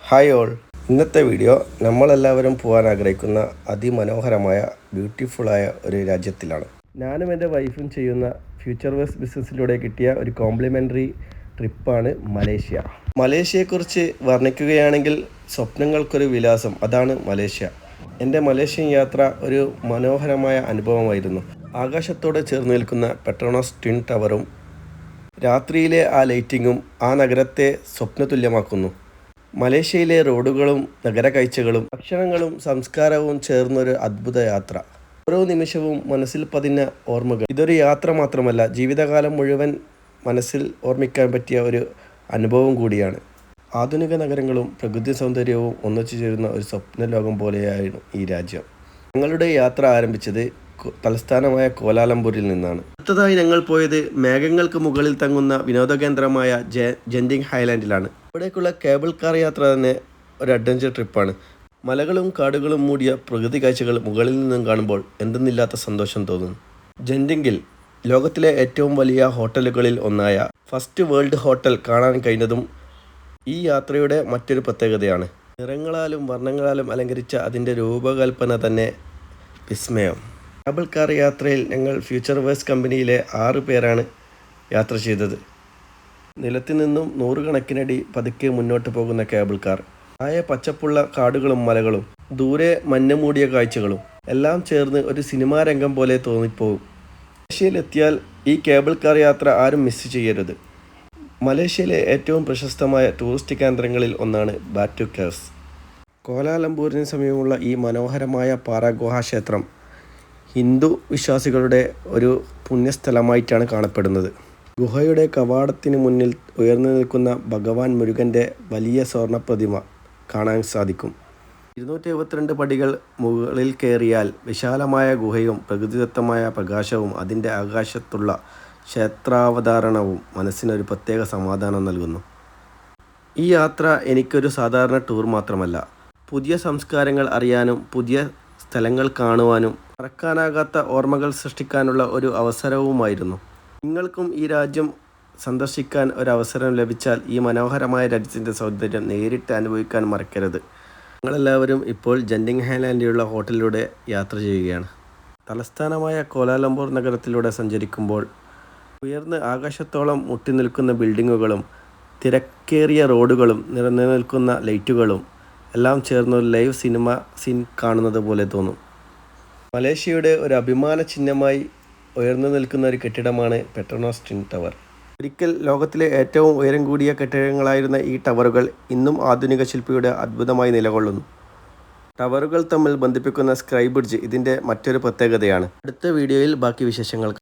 Hi all. ഇന്നത്തെ video നമ്മളെല്ലാവരും പോകാൻ ആഗ്രഹിക്കുന്ന അതിമനോഹരമായ ബ്യൂട്ടിഫുള്ളായ ഒരു രാജ്യത്തിലാണ്. ഞാനും എൻ്റെ വൈഫും ചെയ്യുന്ന ഫ്യൂച്ചർ വേഴ്സ് ബിസിനസ്സിലൂടെ കിട്ടിയ ഒരു കോംപ്ലിമെൻ്ററി ട്രിപ്പാണ് മലേഷ്യ. മലേഷ്യയെക്കുറിച്ച് വർണ്ണിക്കുകയാണെങ്കിൽ സ്വപ്നങ്ങൾക്കൊരു വിലാസം, അതാണ് മലേഷ്യ. എൻ്റെ മലേഷ്യൻ യാത്ര ഒരു മനോഹരമായ അനുഭവമായിരുന്നു. ആകാശത്തോടെ ചേർന്ന് നിൽക്കുന്ന പെട്രോണസ് ട്വിൻ ടവറും രാത്രിയിലെ ആ ലൈറ്റിങ്ങും ആ നഗരത്തെ സ്വപ്നതുല്യമാക്കുന്നു. മലേഷ്യയിലെ റോഡുകളും നഗരക്കാഴ്ചകളും ഭക്ഷണങ്ങളും സംസ്കാരവും ചേർന്നൊരു അദ്ഭുത യാത്ര. ഓരോ നിമിഷവും മനസ്സിൽ പതിഞ്ഞ ഓർമ്മകൾ. ഇതൊരു യാത്ര മാത്രമല്ല, ജീവിതകാലം മുഴുവൻ മനസ്സിൽ ഓർമ്മിക്കാൻ പറ്റിയ ഒരു അനുഭവം കൂടിയാണ്. ആധുനിക നഗരങ്ങളും പ്രകൃതി സൗന്ദര്യവും ഒന്നിച്ചു ചേരുന്ന ഒരു സ്വപ്ന ലോകം പോലെയായിരുന്നു ഈ രാജ്യം. ഞങ്ങളുടെ യാത്ര ആരംഭിച്ചത് തലസ്ഥാനമായ കോലാലംപൂരിൽ നിന്നാണ്. അടുത്തതായി ഞങ്ങൾ പോയത് മേഘങ്ങൾക്ക് മുകളിൽ തങ്ങുന്ന വിനോദകേന്ദ്രമായ ജെൻറ്റിങ് ഹൈലാൻഡിലാണ്. ഇവിടേക്കുള്ള കേബിൾ കാർ യാത്ര തന്നെ ഒരു അഡ്വഞ്ചർ ട്രിപ്പാണ്. മലകളും കാടുകളും മൂടിയ പ്രകൃതി കാഴ്ചകൾ മുകളിൽ നിന്നും കാണുമ്പോൾ എന്തെന്നില്ലാത്ത സന്തോഷം തോന്നുന്നു. ജെൻറ്റിങ്ങിൽ ലോകത്തിലെ ഏറ്റവും വലിയ ഹോട്ടലുകളിൽ ഒന്നായ ഫസ്റ്റ് വേൾഡ് ഹോട്ടൽ കാണാൻ കഴിഞ്ഞതും ഈ യാത്രയുടെ മറ്റൊരു പ്രത്യേകതയാണ്. നിറങ്ങളാലും വർണ്ണങ്ങളാലും അലങ്കരിച്ച അതിൻ്റെ രൂപകൽപ്പന തന്നെ വിസ്മയം. കേബിൾ കാർ യാത്രയിൽ ഞങ്ങൾ ഫ്യൂച്ചർ വേഴ്സ് കമ്പനിയിലെ 6 പേരാണ് യാത്ര ചെയ്തത്. നിലത്തു നിന്നും 100 കണക്കിനടി പതുക്കെ മുന്നോട്ട് പോകുന്ന കേബിൾ കാർ. താഴെ പച്ചപ്പുള്ള കാടുകളും മലകളും, ദൂരെ മഞ്ഞ് മൂടിയ കാഴ്ചകളും എല്ലാം ചേർന്ന് ഒരു സിനിമാ രംഗം പോലെ തോന്നിപ്പോകും. മലേഷ്യയിലെത്തിയാൽ ഈ കേബിൾ കാർ യാത്ര ആരും മിസ് ചെയ്യരുത്. മലേഷ്യയിലെ ഏറ്റവും പ്രശസ്തമായ ടൂറിസ്റ്റ് കേന്ദ്രങ്ങളിൽ ഒന്നാണ് ബാറ്റു കേവ്സ്. കോലാലംപൂരിന് സമീപമുള്ള ഈ മനോഹരമായ പാറ ഗുഹാക്ഷേത്രം ഹിന്ദു വിശ്വാസികളുടെ ഒരു പുണ്യസ്ഥലമായിട്ടാണ് കാണപ്പെടുന്നത്. ഗുഹയുടെ കവാടത്തിന് മുന്നിൽ ഉയർന്നു നിൽക്കുന്ന ഭഗവാൻ മുരുകൻ്റെ വലിയ സ്വർണ്ണ പ്രതിമ കാണാൻ സാധിക്കും. 272 പടികൾ മുകളിൽ കയറിയാൽ വിശാലമായ ഗുഹയും പ്രകൃതിദത്തമായ പ്രകാശവും അതിൻ്റെ ആകാശത്തുള്ള ക്ഷേത്രാവതരണവും മനസ്സിനൊരു പ്രത്യേക സമാധാനം നൽകുന്നു. ഈ യാത്ര എനിക്കൊരു സാധാരണ ടൂർ മാത്രമല്ല, പുതിയ സംസ്കാരങ്ങൾ അറിയാനും പുതിയ സ്ഥലങ്ങൾ കാണുവാനും മറക്കാനാകാത്ത ഓർമ്മകൾ സൃഷ്ടിക്കാനുള്ള ഒരു അവസരവുമായിരുന്നു. നിങ്ങൾക്കും ഈ രാജ്യം സന്ദർശിക്കാൻ ഒരവസരം ലഭിച്ചാൽ ഈ മനോഹരമായ രാജ്യത്തിൻ്റെ സൗന്ദര്യം നേരിട്ട് അനുഭവിക്കാൻ മറക്കരുത്. ഞങ്ങളെല്ലാവരും ഇപ്പോൾ ജെൻറ്റിങ് ഹൈലാൻഡിലുള്ള ഹോട്ടലിലൂടെ യാത്ര ചെയ്യുകയാണ്. തലസ്ഥാനമായ കോലാലംപൂർ നഗരത്തിലൂടെ സഞ്ചരിക്കുമ്പോൾ ഉയർന്ന് ആകാശത്തോളം മുട്ടി നിൽക്കുന്ന ബിൽഡിങ്ങുകളും തിരക്കേറിയ റോഡുകളും നിറഞ്ഞുനിൽക്കുന്ന ലൈറ്റുകളും എല്ലാം ചേർന്നൊരു ലൈവ് സിനിമ സീൻ കാണുന്നത് പോലെ തോന്നും. മലേഷ്യയുടെ ഒരു അഭിമാന ചിഹ്നമായി ഉയർന്നു നിൽക്കുന്ന ഒരു കെട്ടിടമാണ് പെട്രോണസ് ട്വിൻ ടവർ. ഒരിക്കൽ ലോകത്തിലെ ഏറ്റവും ഉയരം കൂടിയ കെട്ടിടങ്ങളായിരുന്ന ഈ ടവറുകൾ ഇന്നും ആധുനിക ശില്പിയുടെ അത്ഭുതമായി നിലകൊള്ളുന്നു. ടവറുകൾ തമ്മിൽ ബന്ധിപ്പിക്കുന്ന സ്കൈ ബ്രിഡ്ജ് ഇതിൻ്റെ മറ്റൊരു പ്രത്യേകതയാണ്. അടുത്ത വീഡിയോയിൽ ബാക്കി വിശേഷങ്ങൾ